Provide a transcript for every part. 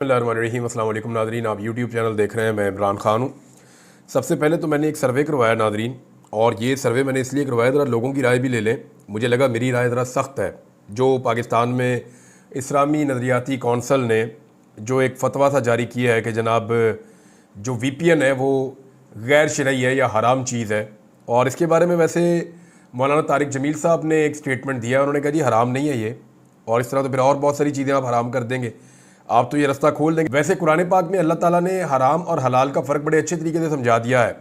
बिस्मिल्लाहिर्रहमानिर्रहीम। अस्सलाम वालेकुम नाज़रीन, आप यूट्यूब चैनल देख रहे हैं। मैं इमरान ख़ान हूँ। सबसे पहले तो मैंने एक सर्वे करवाया नाज़रीन, और ये सर्वे मैंने इसलिए करवाया ज़रा लोगों की राय भी ले लें। मुझे लगा मेरी राय ज़रा सख्त है। जो पाकिस्तान में इस्लामी नज़रियाती कौंसल ने जो एक फ़तवा सा जारी किया है कि जनाब जो VPN है वो गैर शरई है या हराम चीज़ है, और इसके बारे में वैसे मौलाना तारिक जमील साहब ने एक स्टेटमेंट दिया। उन्होंने कहा जी हराम नहीं है ये, और इस तरह तो फिर और बहुत सारी चीज़ें आप हराम कर देंगे, आप तो ये रास्ता खोल देंगे। वैसे कुरान पाक में अल्लाह ताला ने हराम और हलाल का फ़र्क बड़े अच्छे तरीके से समझा दिया है,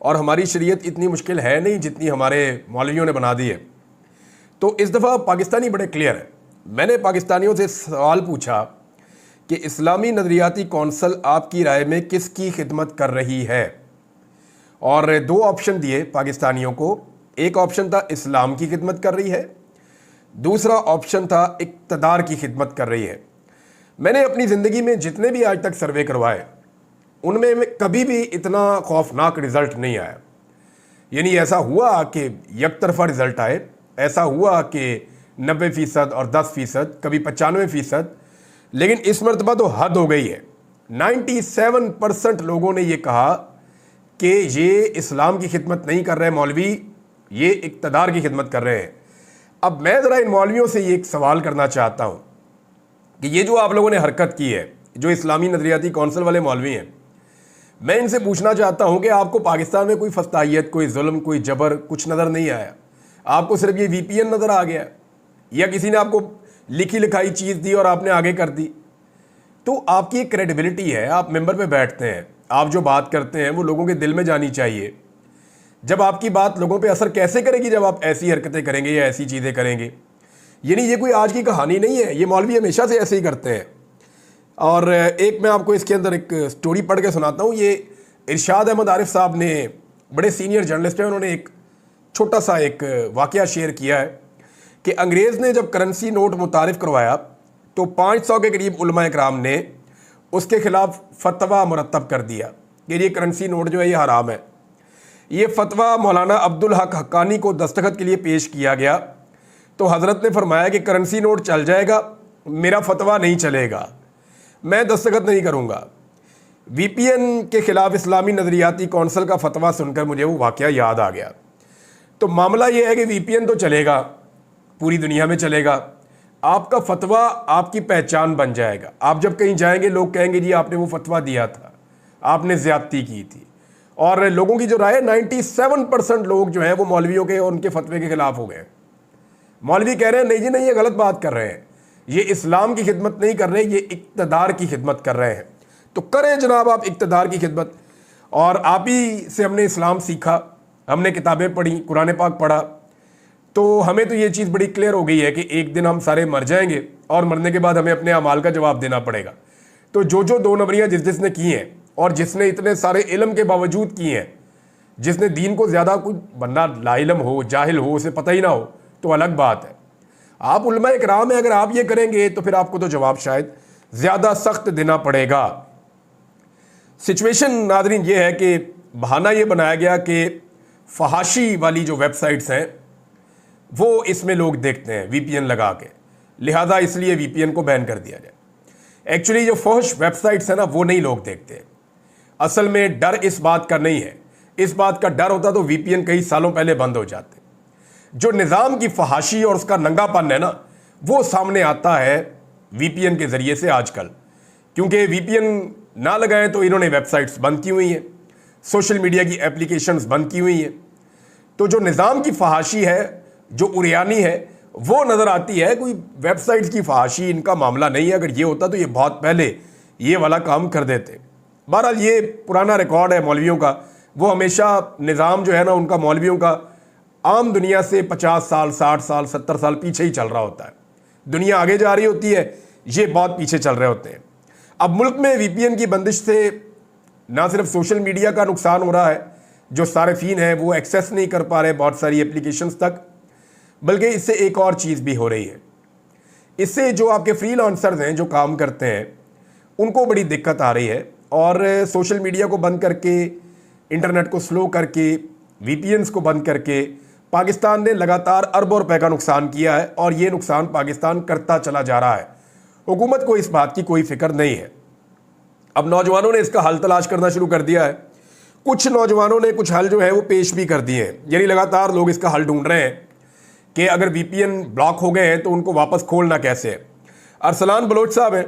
और हमारी शरीयत इतनी मुश्किल है नहीं जितनी हमारे मौलवियों ने बना दी है। तो इस दफ़ा पाकिस्तानी बड़े क्लियर है। मैंने पाकिस्तानियों से सवाल पूछा कि इस्लामी नज़रियाती कौंसल आपकी राय में किसकी खिदमत कर रही है, और दो ऑप्शन दिए पाकिस्तानियों को। एक ऑप्शन था इस्लाम की खिदमत कर रही है, दूसरा ऑप्शन था इक़्तिदार की खिदमत कर रही है। मैंने अपनी ज़िंदगी में जितने भी आज तक सर्वे करवाए उनमें कभी भी इतना खौफनाक रिज़ल्ट नहीं आया। यानी ऐसा हुआ कि एक तरफा रिज़ल्ट आए, ऐसा हुआ कि 90% और 10%, कभी 95%, लेकिन इस मरतबा तो हद हो गई है। 97% लोगों ने ये कहा कि ये इस्लाम की खिदमत नहीं कर रहे मौलवी, ये इक़्तिदार की खिदमत कर रहे हैं। अब मैं ज़रा इन मौलवियों से ये एक सवाल करना चाहता हूँ कि ये जो आप लोगों ने हरकत की है, जो इस्लामी नज़रियाती कौंसल वाले मौलवी हैं, मैं इनसे पूछना चाहता हूँ कि आपको पाकिस्तान में कोई फस्ताहियत, कोई जुल्म, कोई जबर कुछ नज़र नहीं आया? आपको सिर्फ ये VPN नज़र आ गया, या किसी ने आपको लिखी लिखाई चीज़ दी और आपने आगे कर दी? तो आपकी एक क्रेडिबिलिटी है, आप मेंबर पे बैठते हैं, आप जो बात करते हैं वो लोगों के दिल में जानी चाहिए। जब आपकी बात लोगों पे असर कैसे करेगी जब आप ऐसी हरकतें करेंगे या ऐसी चीज़ें करेंगे? यानी ये कोई आज की कहानी नहीं है, ये मौलवी हमेशा से ऐसे ही करते हैं। और एक मैं आपको इसके अंदर एक स्टोरी पढ़ के सुनाता हूँ। ये इरशाद अहमद आरिफ साहब ने, बड़े सीनियर जर्नलिस्ट हैं, उन्होंने एक छोटा सा एक वाक़या शेयर किया है कि अंग्रेज़ ने जब करेंसी नोट मुतारिफ़ करवाया तो 500 के करीब उलमा इकराम ने उसके ख़िलाफ़ फतवा मुरतब कर दिया कि ये करेंसी नोट जो है ये हराम है। ये फतवा मौलाना अब्दुल हक हक्कानी को दस्तखत के लिए पेश किया गया, तो हज़रत ने फरमाया कि करेंसी नोट चल जाएगा, मेरा फतवा नहीं चलेगा, मैं दस्तखत नहीं करूँगा। VPN के ख़िलाफ़ इस्लामी नज़रियाती कौंसल का फतवा सुनकर मुझे वो वाक़या याद आ गया। तो मामला ये है कि VPN तो चलेगा, पूरी दुनिया में चलेगा, आपका फतवा आपकी पहचान बन जाएगा। आप जब कहीं जाएंगे लोग कहेंगे जी आपने वो फतवा दिया था, आपने ज़्यादती की थी। और लोगों की जो राय है, 97% लोग जो हैं वो मौलवियों के और उनके फतवे के ख़िलाफ़ हो गए। मौलवी कह रहे हैं नहीं जी नहीं, ये गलत बात कर रहे हैं, ये इस्लाम की खिदमत नहीं कर रहे, ये इक़्तिदार की खिदमत कर रहे हैं। तो करें जनाब आप इक़्तिदार की खिदमत। और आप ही से हमने इस्लाम सीखा, हमने किताबें पढ़ी, कुरान पाक पढ़ा, तो हमें तो ये चीज़ बड़ी क्लियर हो गई है कि एक दिन हम सारे मर जाएंगे और मरने के बाद हमें अपने अमाल का जवाब देना पड़ेगा। तो जो जो दो नंबरियाँ जिसने की हैं, और जिसने इतने सारे इल्म के बावजूद की हैं, जिसने दीन को ज़्यादा, कोई बंदा लाइलम हो, जाहिल हो, उसे पता ही ना हो तो अलग बात है। आप उलमा इकराम है, अगर आप ये करेंगे तो फिर आपको तो जवाब शायद ज़्यादा सख्त देना पड़ेगा। सिचुएशन नाज़रीन ये है कि बहाना ये बनाया गया कि फहाशी वाली जो वेबसाइट्स हैं वो इसमें लोग देखते हैं VPN लगा के, लिहाजा इसलिए VPN को बैन कर दिया जाए। एक्चुअली जो फहश वेबसाइट्स हैं ना वो नहीं लोग देखते। असल में डर इस बात का नहीं है, इस बात का डर होता तो VPN कई सालों पहले बंद हो जाते। जो निज़ाम की फहाशी और उसका नंगापन है ना, वो सामने आता है VPN के ज़रिए से आजकल। क्योंकि VPN ना लगाएं तो इन्होंने वेबसाइट्स बंद की हुई हैं, सोशल मीडिया की एप्लीकेशंस बंद की हुई हैं। तो जो निज़ाम की फहाशी है, जो उरियानी है, वो नज़र आती है। कोई वेबसाइट्स की फहाशी इनका मामला नहीं है। अगर ये होता तो ये बहुत पहले ये वाला काम कर देते। बहरहाल ये पुराना रिकॉर्ड है मौलवियों का, वो हमेशा निज़ाम जो है ना उनका, मौलवियों का आम दुनिया से 50 साल, 60 साल, 70 साल पीछे ही चल रहा होता है। दुनिया आगे जा रही होती है, ये बहुत पीछे चल रहे होते हैं। अब मुल्क में VPN की बंदिश से ना सिर्फ सोशल मीडिया का नुकसान हो रहा है, जो सारिफीन हैं वो एक्सेस नहीं कर पा रहे बहुत सारी एप्लीकेशंस तक, बल्कि इससे एक और चीज़ भी हो रही है। इससे जो आपके फ्रीलांसर्स हैं जो काम करते हैं उनको बड़ी दिक्कत आ रही है, और सोशल मीडिया को बंद करके, इंटरनेट को स्लो करके, VPNs को बंद करके पाकिस्तान ने लगातार अरबों रुपए का नुकसान किया है, और ये नुकसान पाकिस्तान करता चला जा रहा है। हुकूमत को इस बात की कोई फिक्र नहीं है। अब नौजवानों ने इसका हल तलाश करना शुरू कर दिया है। कुछ नौजवानों ने कुछ हल जो है वो पेश भी कर दिए हैं, यानी लगातार लोग इसका हल ढूंढ रहे हैं कि अगर वीपीएन ब्लॉक हो गए हैं तो उनको वापस खोलना कैसे है। अरसलान बलोच साहब हैं,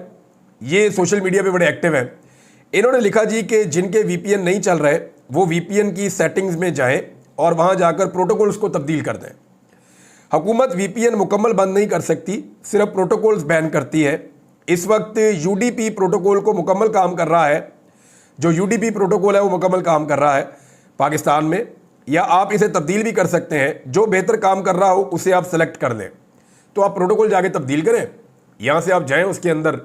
ये सोशल मीडिया पे बड़े एक्टिव हैं। इन्होंने लिखा जी कि जिनके वीपीएन नहीं चल रहे वो वीपीएन की सेटिंग्स में जाएं और वहां जाकर प्रोटोकॉल्स को तब्दील कर दें। हुकूमत वीपीएन मुकम्मल बंद नहीं कर सकती, सिर्फ प्रोटोकॉल्स बैन करती है। इस वक्त यूडीपी प्रोटोकॉल को मुकम्मल काम कर रहा है, जो यूडीपी प्रोटोकॉल है वो मुकम्मल काम कर रहा है पाकिस्तान में, या आप इसे तब्दील भी कर सकते हैं। जो बेहतर काम कर रहा हो उसे आप सेलेक्ट कर लें, तो आप प्रोटोकॉल जाके तब्दील करें। यहाँ से आप जाएं, उसके अंदर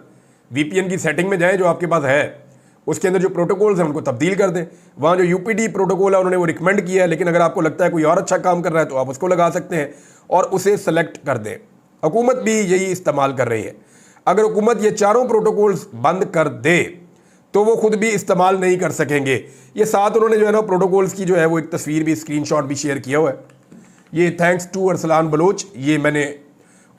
वीपीएन की सेटिंग में जाएं जो आपके पास है, उसके अंदर जो प्रोटोकॉल्स हैं उनको तब्दील कर दें। वहाँ जो यूपीडी प्रोटोकॉल है उन्होंने वो रिकमेंड किया है, लेकिन अगर आपको लगता है कोई और अच्छा काम कर रहा है तो आप उसको लगा सकते हैं और उसे सेलेक्ट कर दें। हुकूमत भी यही इस्तेमाल कर रही है। अगर हुकूमत ये चारों प्रोटोकॉल्स बंद कर दे तो वो खुद भी इस्तेमाल नहीं कर सकेंगे। ये साथ उन्होंने जो है ना प्रोटोकॉल्स की जो है वो एक तस्वीर भी, स्क्रीनशॉट भी शेयर किया हुआ है। ये थैंक्स टू अरसलान बलोच, ये मैंने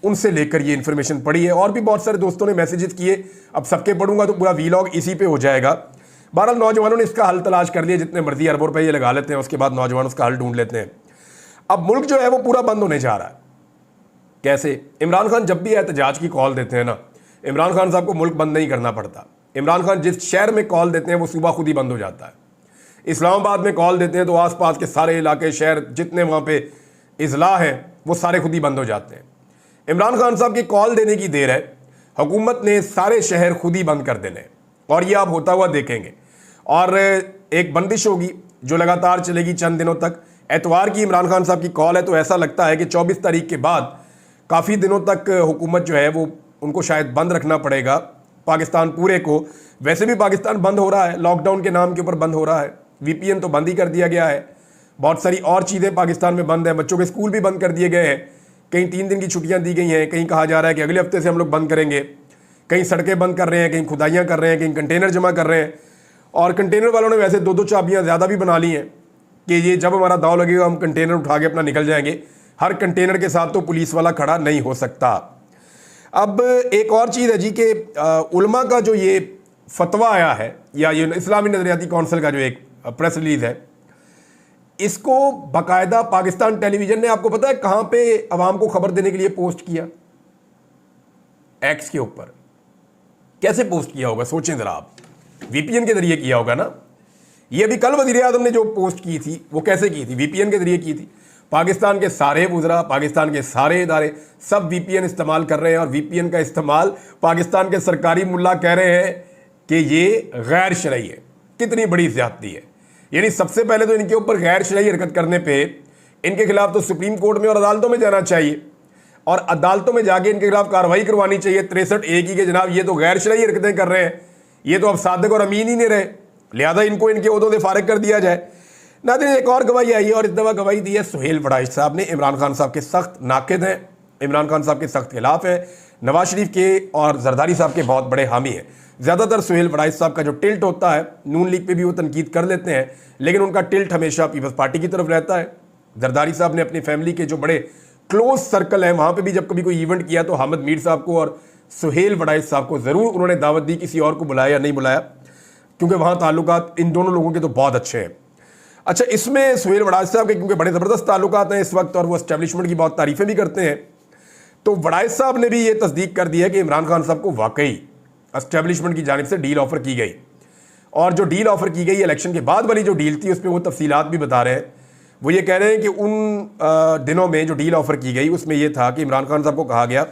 उनसे लेकर ये इन्फॉर्मेशन पढ़ी है। और भी बहुत सारे दोस्तों ने मैसेजेस किए, अब सबके पढ़ूंगा तो पूरा वीलॉग इसी पे हो जाएगा। बहरहाल नौजवानों ने इसका हल तलाश कर लिया, जितने मर्जी अरबों रुपये ये लगा लेते हैं, उसके बाद नौजवान उसका हल ढूंढ लेते हैं। अब मुल्क जो है वो पूरा बंद होने जा रहा है। कैसे? इमरान खान जब भी एहतजाज की कॉल देते हैं ना, इमरान खान साहब को मुल्क बंद नहीं करना पड़ता। इमरान खान जिस शहर में कॉल देते हैं वो सुबह खुद ही बंद हो जाता है। इस्लामाबाद में कॉल देते हैं तो आसपास के सारे इलाके, शहर जितने वहाँ पे इजला हैं वो सारे खुद ही बंद हो जाते हैं। इमरान खान साहब की कॉल देने की देर है, हुकूमत ने सारे शहर खुद ही बंद कर देने, और ये आप होता हुआ देखेंगे। और एक बंदिश होगी जो लगातार चलेगी चंद दिनों तक। एतवार की इमरान खान साहब की कॉल है, तो ऐसा लगता है कि 24 तारीख के बाद काफ़ी दिनों तक हुकूमत जो है वो उनको शायद बंद रखना पड़ेगा, पाकिस्तान पूरे को। वैसे भी पाकिस्तान बंद हो रहा है, लॉकडाउन के नाम के ऊपर बंद हो रहा है। वीपीएन तो बंद ही कर दिया गया है, बहुत सारी और चीज़ें पाकिस्तान में बंद हैं। बच्चों के स्कूल भी बंद कर दिए गए हैं, कहीं 3 दिन की छुट्टियां दी गई हैं, कहीं कहा जा रहा है कि अगले हफ्ते से हम लोग बंद करेंगे। कहीं सड़कें बंद कर रहे हैं, कहीं खुदाइयाँ कर रहे हैं, कहीं कंटेनर जमा कर रहे हैं। और कंटेनर वालों ने वैसे 2-2 चाबियाँ ज़्यादा भी बना ली हैं कि ये जब हमारा दाव लगेगा हम कंटेनर उठा के अपना निकल जाएंगे। हर कंटेनर के साथ तो पुलिस वाला खड़ा नहीं हो सकता। अब एक और चीज़ है जी कि उलमा का जो ये फतवा आया है, या ये इस्लामी नज़रियाती कौंसिल का जो एक प्रेस रिलीज़ है, इसको बाकायदा पाकिस्तान टेलीविज़न ने, आपको पता है कहाँ पे अवाम को खबर देने के लिए पोस्ट किया? एक्स के ऊपर। कैसे पोस्ट किया होगा सोचें ज़रा आप, वीपीएन के जरिए किया होगा ना। ये अभी कल वज़ीर आज़म ने जो पोस्ट की थी वो कैसे की थी? वीपीएन के जरिए की थी। पाकिस्तान के सारे वुज़रा, पाकिस्तान के सारे इदारे सब वीपीएन इस्तेमाल कर रहे हैं, और वीपीएन का इस्तेमाल पाकिस्तान के सरकारी मुल्ला कह रहे हैं कि ये गैर शरई है। कितनी बड़ी ज़्यादती है। यानी सबसे पहले तो इनके ऊपर गैर शरई हरकत करने पे इनके खिलाफ तो सुप्रीम कोर्ट में और अदालतों में जाना चाहिए, और अदालतों में जाके इनके खिलाफ कार्रवाई करवानी चाहिए 63A की, कि जनाब ये तो गैर शरई हरकतें कर रहे हैं, ये तो अब सादिक और अमीन ही नहीं रहे, लिहाजा इनको इनके ओहदों से फारिग कर दिया जाए। नाज़रीन, एक और गवाही आई है, और इस दफ़ा गवाही दी है सुहेल वड़ाइच साहब ने। इमरान खान साहब के सख्त नाक़िद हैं, इमरान खान साहब के सख्त खिलाफ हैं, नवाज शरीफ के और जरदारी साहब के बहुत बड़े हामी हैं। ज़्यादातर सुहेल वड़ाइच साहब का जो टिल्ट होता है, नून लीग पे भी वो तनकीद कर लेते हैं, लेकिन उनका टिल्ट हमेशा पीपल्स पार्टी की तरफ रहता है। जरदारी साहब ने अपनी फैमिली के जो बड़े क्लोज सर्कल हैं वहाँ पे भी जब कभी कोई इवेंट किया तो हामिद मीर साहब को और सुहेल वड़ाइच साहब को ज़रूर उन्होंने दावत दी, किसी और को बुलाया या नहीं बुलाया, क्योंकि वहाँ ताल्लुकात इन दोनों लोगों के तो बहुत अच्छे हैं। अच्छा, इसमें सुहेल वड़ाइच साहब के क्योंकि बड़े ज़बरदस्त ताल्लुकात हैं इस वक्त, और वो एस्टेब्लिशमेंट की बहुत तारीफ़ें भी करते हैं, तो वड़ाइच साहब ने भी ये तस्दीक कर दी है कि इमरान खान साहब को वाकई एस्टेब्लिशमेंट की जानिब से डील ऑफ़र की गई, और जो डील ऑफ़र की गई इलेक्शन के बाद वाली जो डील थी उस पर वो तफसीलात भी बता रहे हैं। वो ये कह रहे हैं कि उन दिनों में जो डील ऑफ़र की गई उसमें ये था कि इमरान खान साहब को कहा गया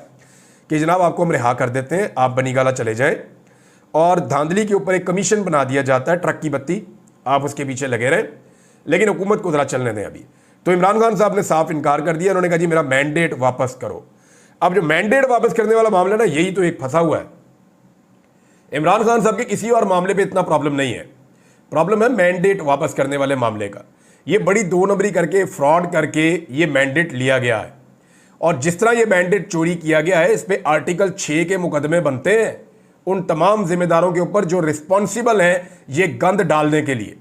कि जनाब आपको हम रिहा कर देते हैं, आप बनीगाला चले जाएं, और धांधली के ऊपर एक कमीशन बना दिया जाता है, ट्रक की बत्ती, आप उसके पीछे लगे रहें, लेकिन हुकूमत को ज़रा चलने दें अभी। तो इमरान खान साहब ने साफ इनकार कर दिया, उन्होंने कहा जी मेरा मैंडेट वापस करो। अब जो मैंडेट वापस करने वाला मामला ना, यही तो एक फंसा हुआ है। इमरान खान साहब के किसी और मामले पे इतना प्रॉब्लम नहीं है, प्रॉब्लम है मैंडेट वापस करने वाले मामले का। ये बड़ी 2 नंबरी करके, फ्रॉड करके ये मैंडेट लिया गया है, और जिस तरह ये मैंडेट चोरी किया गया है इस पर आर्टिकल 6 के मुकदमे बनते हैं उन तमाम जिम्मेदारों के ऊपर जो रिस्पॉन्सिबल हैं ये गंद डालने के लिए,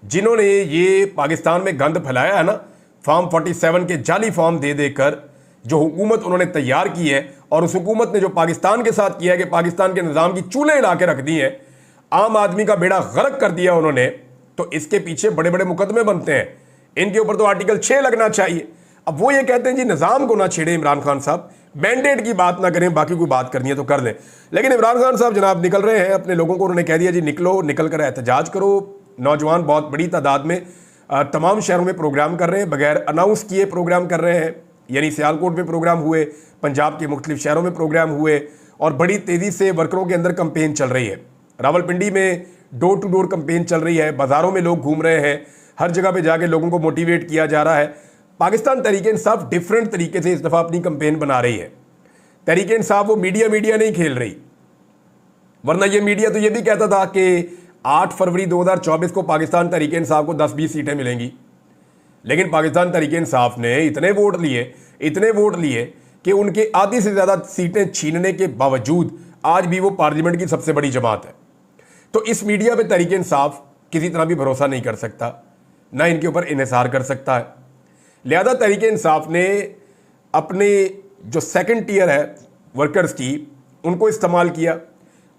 जिन्होंने ये पाकिस्तान में गंद फैलाया है ना, फॉर्म 47 के जाली फॉर्म दे देकर जो हुकूमत उन्होंने तैयार की है, और उस हुकूमत ने जो पाकिस्तान के साथ किया है कि पाकिस्तान के निज़ाम की चूल्हे हिला के रख दी है। आम आदमी का बेड़ा गर्क कर दिया उन्होंने, तो इसके पीछे बड़े बड़े मुकदमे बनते हैं। इनके ऊपर तो आर्टिकल 6 लगना चाहिए। अब वो ये कहते हैं जी निज़ाम को ना छेड़े इमरान खान साहब, मैंडेट की बात ना करें, बाकी कोई बात करनी है तो कर लें। लेकिन इमरान खान साहब जनाब निकल रहे हैं, अपने लोगों को उन्होंने कह दिया जी निकलो, निकल कर एहतजाज करो। नौजवान बहुत बड़ी तादाद में तमाम शहरों में प्रोग्राम कर रहे हैं, बगैर अनाउंस किए प्रोग्राम कर रहे हैं। यानी सियालकोट में प्रोग्राम हुए, पंजाब के मुख्तलिफ शहरों में प्रोग्राम हुए और बड़ी तेज़ी से वर्करों के अंदर कंपेन चल रही है। रावलपिंडी में डोर टू डोर कंपेन चल रही है, बाज़ारों में लोग घूम रहे हैं, हर जगह पे जाके लोगों को मोटिवेट किया जा रहा है। पाकिस्तान तहरीक इंसाफ डिफरेंट तरीके से इस दफ़ा अपनी कंपेन बना रही है। तहरीक इंसाफ वो मीडिया नहीं खेल रही, वरना ये मीडिया तो ये भी कहता था कि 8 फरवरी 2024 को पाकिस्तान तहरीक इंसाफ को 10-20 सीटें मिलेंगी। लेकिन पाकिस्तान तहरीक इंसाफ ने इतने वोट लिए कि उनके आधी से ज़्यादा सीटें छीनने के बावजूद आज भी वो पार्लियामेंट की सबसे बड़ी जमात है। तो इस मीडिया पे तहरीक इंसाफ किसी तरह भी भरोसा नहीं कर सकता, ना इनके ऊपर इन्हिसार कर सकता है। लिहाजा तहरीक इंसाफ ने अपने जो सेकंड टियर है वर्कर्स की, उनको इस्तेमाल किया,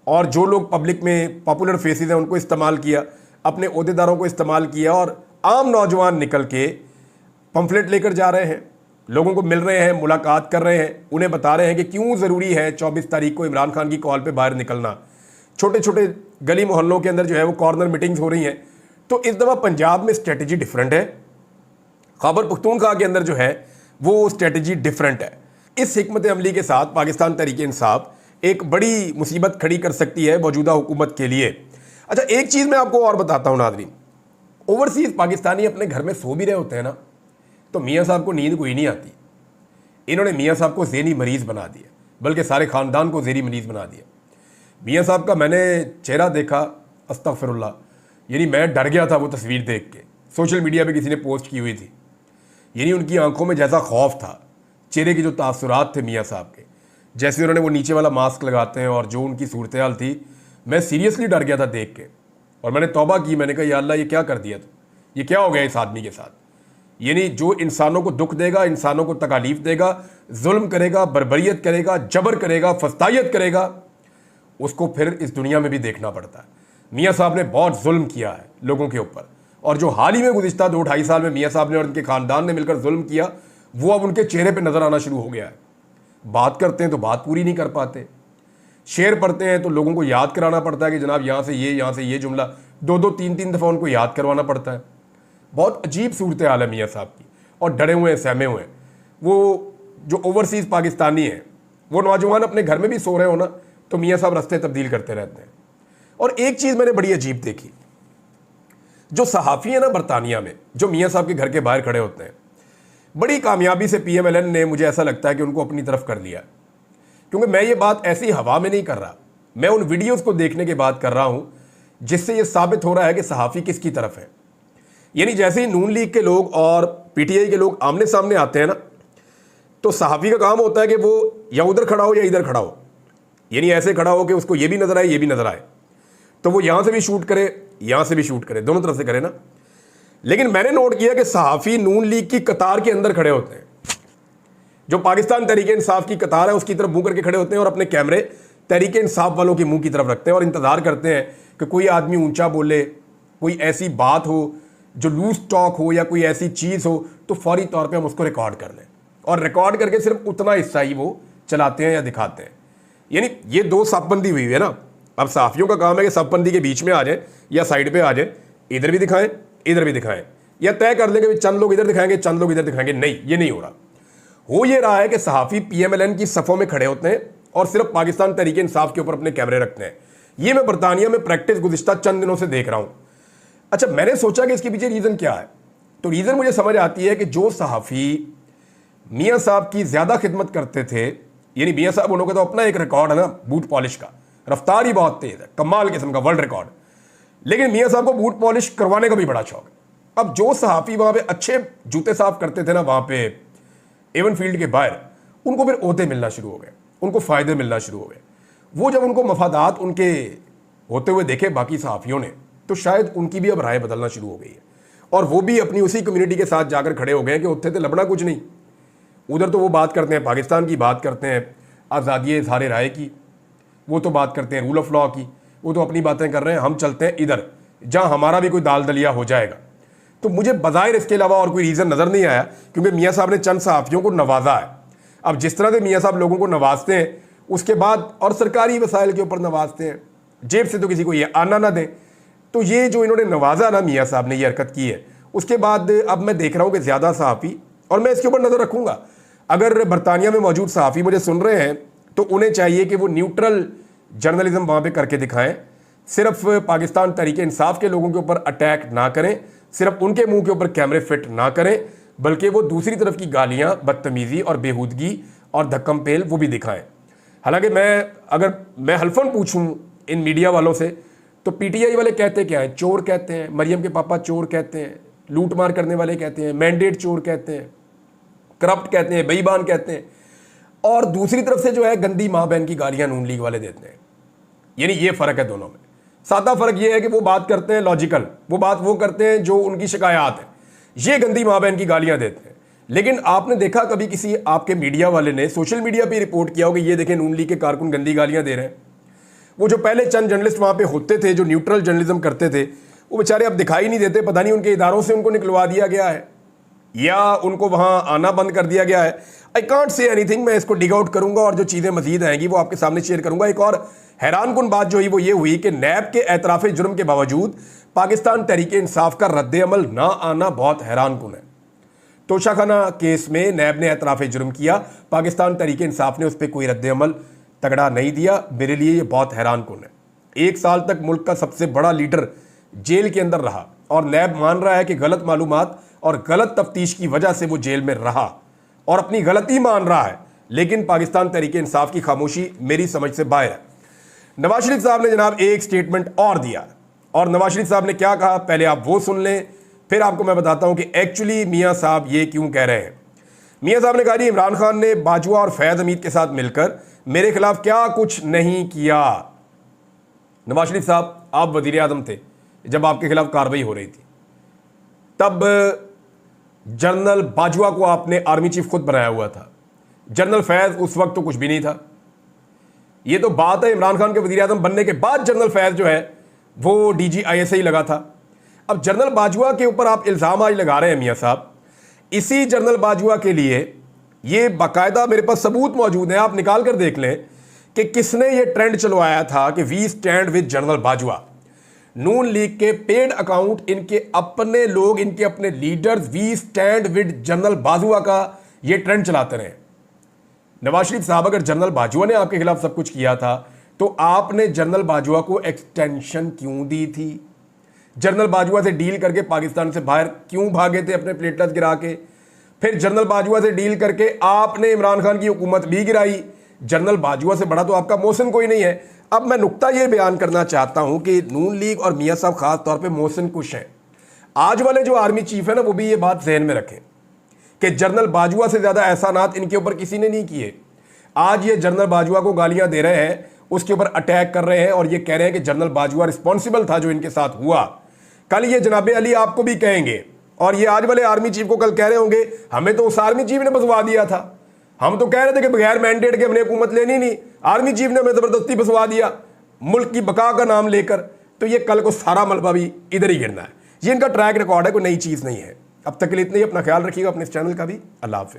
और जो लोग पब्लिक में पॉपुलर फेसेस हैं उनको इस्तेमाल किया, अपने ओहदेदारों को इस्तेमाल किया, और आम नौजवान निकल के पम्फलेट लेकर जा रहे हैं, लोगों को मिल रहे हैं, मुलाकात कर रहे हैं, उन्हें बता रहे हैं कि क्यों ज़रूरी है 24 तारीख को इमरान खान की कॉल पे बाहर निकलना। छोटे छोटे गली मोहल्लों के अंदर जो है वो कॉर्नर मीटिंग्स हो रही हैं। तो इस दफ़ा पंजाब में स्ट्रेटजी डिफरेंट है, खैबर पख्तूनख्वा के अंदर जो है वो स्ट्रेटजी डिफरेंट है। इस हिकमत अमली के साथ पाकिस्तान तहरीक इंसाफ एक बड़ी मुसीबत खड़ी कर सकती है मौजूदा हुकूमत के लिए। अच्छा, एक चीज़ मैं आपको और बताता हूँ नाज़रीन, ओवरसीज़ पाकिस्तानी अपने घर में सो भी रहे होते हैं ना, तो मियाँ साहब को नींद कोई नहीं आती। इन्होंने मियाँ साहब को ज़हनी मरीज़ बना दिया, बल्कि सारे ख़ानदान को ज़हनी मरीज़ बना दिया। मियाँ साहब का मैंने चेहरा देखा, अस्तगफिरुल्लाह, यानी मैं डर गया था वो तस्वीर देख के। सोशल मीडिया पे किसी ने पोस्ट की हुई थी, यानी उनकी आंखों में जैसा खौफ था, चेहरे के जो तासुरात थे मियाँ साहब के, जैसे उन्होंने वो नीचे वाला मास्क लगाते हैं और जो उनकी सूरत हाल थी, मैं सीरियसली डर गया था देख के। और मैंने तौबा की, मैंने कहा या अल्लाह ये क्या कर दिया तू, ये क्या हो गया इस आदमी के साथ। यानी जो इंसानों को दुख देगा, इंसानों को तकालीफ देगा, जुल्म करेगा, बर्बरियत करेगा, जबर करेगा, फस्तायत करेगा, उसको फिर इस दुनिया में भी देखना पड़ता है। मियाँ साहब ने बहुत जुल्म किया है लोगों के ऊपर, और जो हाल ही में गुज़िश्ता 2-2.5 साल में मियाँ साहब ने और उनके ख़ानदान ने मिलकर जुल्म किया, वो अब उनके चेहरे पे नज़र आना शुरू हो गया है। बात करते हैं तो बात पूरी नहीं कर पाते, शेर पढ़ते हैं तो लोगों को याद कराना पड़ता है कि जनाब यहाँ से ये जुमला 2-2, 3-3 दफ़ा उनको याद करवाना पड़ता है। बहुत अजीब सूरत हाल है मियाँ साहब की, और डरे हुए हैं, सहमे हुए हैं। वो जो ओवरसीज़ पाकिस्तानी हैं, वो नौजवान अपने घर में भी सो रहे हो ना, तो मियाँ साहब रास्ते तब्दील करते रहते हैं। और एक चीज़ मैंने बड़ी अजीब देखी, जो सहाफ़ी है ना बरतानिया में, जो मियाँ साहब के घर के बाहर खड़े होते हैं, बड़ी कामयाबी से PMLN ने, मुझे ऐसा लगता है कि उनको अपनी तरफ कर लिया। क्योंकि मैं ये बात ऐसी हवा में नहीं कर रहा, मैं उन वीडियोज़ को देखने के बाद कर रहा हूँ जिससे ये साबित हो रहा है कि सहाफ़ी किसकी तरफ है। यानी जैसे ही नून लीग के लोग और PTI के लोग आमने सामने आते हैं ना, तो सहाफ़ी का काम होता है कि वो या उधर खड़ा हो या इधर खड़ा हो, यानी ऐसे खड़ा हो कि उसको ये भी नज़र आए, ये भी नज़र आए, तो वो यहाँ से भी शूट करे, यहाँ से भी शूट करे, दोनों तरफ से करे ना। लेकिन मैंने नोट किया कि सहाफ़ी नून लीग की कतार के अंदर खड़े होते हैं, जो पाकिस्तान तहरीक इंसाफ की कतार है उसकी तरफ मुँह करके खड़े होते हैं, और अपने कैमरे तहरीक इंसाफ वालों के मुँह की तरफ रखते हैं, और इंतज़ार करते हैं कि कोई आदमी ऊँचा बोले, कोई ऐसी बात हो जो लूज टॉक हो या कोई ऐसी चीज़ हो, तो फौरी तौर पे हम उसको रिकॉर्ड कर लें, और रिकॉर्ड करके सिर्फ उतना हिस्सा ही वो चलाते हैं या दिखाते हैं। यानी ये दो सफबंदी हुई है ना। अब सहाफ़ियों का काम है कि सफबंदी के बीच में आ जाए या साइड पे आ जाए, इधर भी दिखाएं, इधर भी दिखाएं, या तय कर लेंगे चंद लोग इधर दिखाएंगे, चंद लोग इधर दिखाएंगे। नहीं, ये नहीं हो रहा। हो ये रहा है कि सहाफ़ी PMLN की सफ़ों में खड़े होते हैं और सिर्फ पाकिस्तान तहरीक इंसाफ के ऊपर अपने कैमरे रखते हैं। ये मैं बरतानिया में प्रैक्टिस गुज़िश्ता चंद दिनों से देख रहा हूँ। अच्छा, मैंने सोचा कि इसके पीछे रीज़न क्या है, तो रीज़न मुझे समझ आती है कि जो सहाफ़ी मियाँ साहब की ज़्यादा खिदमत करते थे, यानी मियाँ साहब उन्होंने तो अपना एक रिकॉर्ड है ना बूट पॉलिश का, रफ्तार ही बहुत तेज़ है, कमाल किस्म का वर्ल्ड रिकॉर्ड, लेकिन मियाँ साहब को बूट पॉलिश करवाने का भी बड़ा शौक है। अब जो सहाफ़ी वहाँ पे अच्छे जूते साफ करते थे ना वहाँ पे एवन फील्ड के बाहर, उनको फिर ओहदे मिलना शुरू हो गए, उनको फ़ायदे मिलना शुरू हो गए। वो जब उनको मफादात उनके होते हुए देखे बाकी सहाफ़ियों ने, तो शायद उनकी भी अब राय बदलना शुरू हो गई है, और वो भी अपनी उसी कम्युनिटी के साथ जाकर खड़े हो गए कि उत्थे तो लबना कुछ नहीं। उधर तो वो बात करते हैं पाकिस्तान की, बात करते हैं आज़ादी इज़हार राय की, वो तो बात करते हैं रूल ऑफ लॉ की, वो तो अपनी बातें कर रहे हैं, हम चलते हैं इधर जहां हमारा भी कोई दाल दलिया हो जाएगा। तो मुझे बज़ाहिर इसके अलावा और कोई रीज़न नज़र नहीं आया, क्योंकि मियाँ साहब ने चंद सहाफ़ियों को नवाजा है। अब जिस तरह से मियाँ साहब लोगों को नवाजते हैं, उसके बाद और सरकारी वसाइल के ऊपर नवाजते हैं, जेब से तो किसी को ये आना ना दें। तो ये जो इन्होंने नवाजा ना मियाँ साहब ने ये हरकत की है, उसके बाद अब मैं देख रहा हूँ कि ज़्यादा सहाफ़ी, और मैं इसके ऊपर नज़र रखूँगा, अगर बरतानिया में मौजूद सहाफ़ी मुझे सुन रहे हैं तो उन्हें चाहिए कि वो न्यूट्रल जर्नलिज्म वहाँ पे करके दिखाएं, सिर्फ पाकिस्तान तहरीक इंसाफ के लोगों के ऊपर अटैक ना करें, सिर्फ उनके मुंह के ऊपर कैमरे फिट ना करें, बल्कि वो दूसरी तरफ की गालियाँ, बदतमीज़ी और बेहूदगी और धक्कम पेल वो भी दिखाएं। हालांकि अगर मैं हल्फन पूछूं इन मीडिया वालों से, तो पीटीआई वाले कहते क्या हैं? चोर कहते हैं, मरियम के पापा चोर कहते हैं, लूट मार करने वाले कहते हैं, मैंडेट चोर कहते हैं, करप्ट कहते हैं, बेईमान कहते हैं, और दूसरी तरफ से जो है गंदी माँ बहन की गालियां नून लीग वाले देते हैं। यानी ये फ़र्क है दोनों में। सादा फ़र्क ये है कि वो बात करते हैं लॉजिकल, वो बात वो करते हैं जो उनकी शिकायत है, ये गंदी माँ बहन की गालियां देते हैं। लेकिन आपने देखा कभी किसी आपके मीडिया वाले ने सोशल मीडिया पे रिपोर्ट किया हो कि ये देखें नून लीग के कारकुन गंदी गालियां दे रहे हैं? वो जो पहले चंद जर्नलिस्ट वहाँ पे होते थे जो न्यूट्रल जर्नलिज्म करते थे, वो बेचारे अब दिखाई नहीं देते। पता नहीं उनके इदारों से उनको निकलवा दिया गया है या उनको वहाँ आना बंद कर दिया गया है। I can't say anything. मैं इसको डिग आउट करूँगा और जो चीज़ें मजीद आएंगी वो आपके सामने शेयर करूँगा। एक और हैरान कुन बात जो हुई वो ये हुई कि नैब के एतराफ़ जुर्म के बावजूद पाकिस्तान तहरीक इंसाफ का रद्द अमल ना आना बहुत हैरान कुन है। तोशाखाना केस में नैब ने एतराफ़ जुर्म किया, पाकिस्तान तहरीक इंसाफ ने उस पर कोई रद्द अमल तगड़ा नहीं दिया। मेरे लिए ये बहुत हैरान कुन है। 1 साल तक मुल्क का सबसे बड़ा लीडर जेल के अंदर रहा और नैब मान रहा है कि गलत मालूमात और गलत तफ्तीश की वजह से वो जेल में रहा और अपनी गलती मान रहा है, लेकिन पाकिस्तान तहरीक इंसाफ की खामोशी मेरी समझ से बाहर है। नवाज शरीफ साहब ने जनाब एक स्टेटमेंट और दिया, और नवाज शरीफ साहब ने क्या कहा पहले आप वो सुन लें, फिर आपको मैं बताता हूं कि एक्चुअली मियां साहब ये क्यों कह रहे हैं। मियां साहब ने कहा जी इमरान खान ने बाजवा और फैज़ हमीद के साथ मिलकर मेरे खिलाफ क्या कुछ नहीं किया। नवाज शरीफ साहब आप वजीर आज़म थे जब आपके खिलाफ कार्रवाई हो रही थी, तब जनरल बाजवा को आपने आर्मी चीफ खुद बनाया हुआ था। जनरल फैज़ उस वक्त तो कुछ भी नहीं था। ये तो बात है इमरान खान के वजीर आज़म बनने के बाद जनरल फैज़ जो है वो DGISI लगा था। अब जनरल बाजवा के ऊपर आप इल्ज़ाम आज लगा रहे हैं मियाँ साहब। इसी जनरल बाजवा के लिए ये बाकायदा मेरे पास सबूत मौजूद है, आप निकाल कर देख लें कि किसने ये ट्रेंड चलवाया था कि we stand with General Bajwa. Noon league के पेड अकाउंट, इनके अपने लोग, इनके अपने leaders we stand with General Bajwa का ये ट्रेंड चलाते रहे। नवाज शरीफ साहब अगर जनरल बाजवा ने आपके खिलाफ सब कुछ किया था तो आपने जनरल बाजवा को एक्सटेंशन क्यों दी थी? जनरल बाजवा से डील करके पाकिस्तान से बाहर क्यों भागे थे अपने प्लेटलेट्स गिरा के? फिर जनरल बाजवा से डील करके आपने इमरान खान की हुकूमत भी गिराई। जनरल बाजवा से बड़ा तो आपका मोहसिन कोई नहीं है। अब मैं नुक्ता ये बयान करना चाहता हूं कि नून लीग और मियाँ साहब खास तौर पे मोहसिन कुछ हैं। आज वाले जो आर्मी चीफ है ना, वो भी ये बात जहन में रखें कि जनरल बाजवा से ज़्यादा एहसानात इनके ऊपर किसी ने नहीं किए। आज ये जनरल बाजवा को गालियां दे रहे हैं, उसके ऊपर अटैक कर रहे हैं और ये कह रहे हैं कि जनरल बाजवा रिस्पॉन्सिबल था जो इनके साथ हुआ। कल ये जनाब अली आपको भी कहेंगे और ये आज वाले आर्मी चीफ को कल कह रहे होंगे हमें तो उस आर्मी चीफ ने बसवा दिया था, हम तो कह रहे थे कि बगैर मैंडेट के हमने हुकूमत लेनी नहीं, आर्मी चीफ ने हमें ज़बरदस्ती बसवा दिया मुल्क की बका का नाम लेकर। तो ये कल को सारा मलबा भी इधर ही गिरना है। ये इनका ट्रैक रिकॉर्ड है, कोई नई चीज़ नहीं है। अब तक के लिए इतना ही। अपना ख्याल रखिएगा, अपने इस चैनल का भी। अल्लाह हाफ़िज़।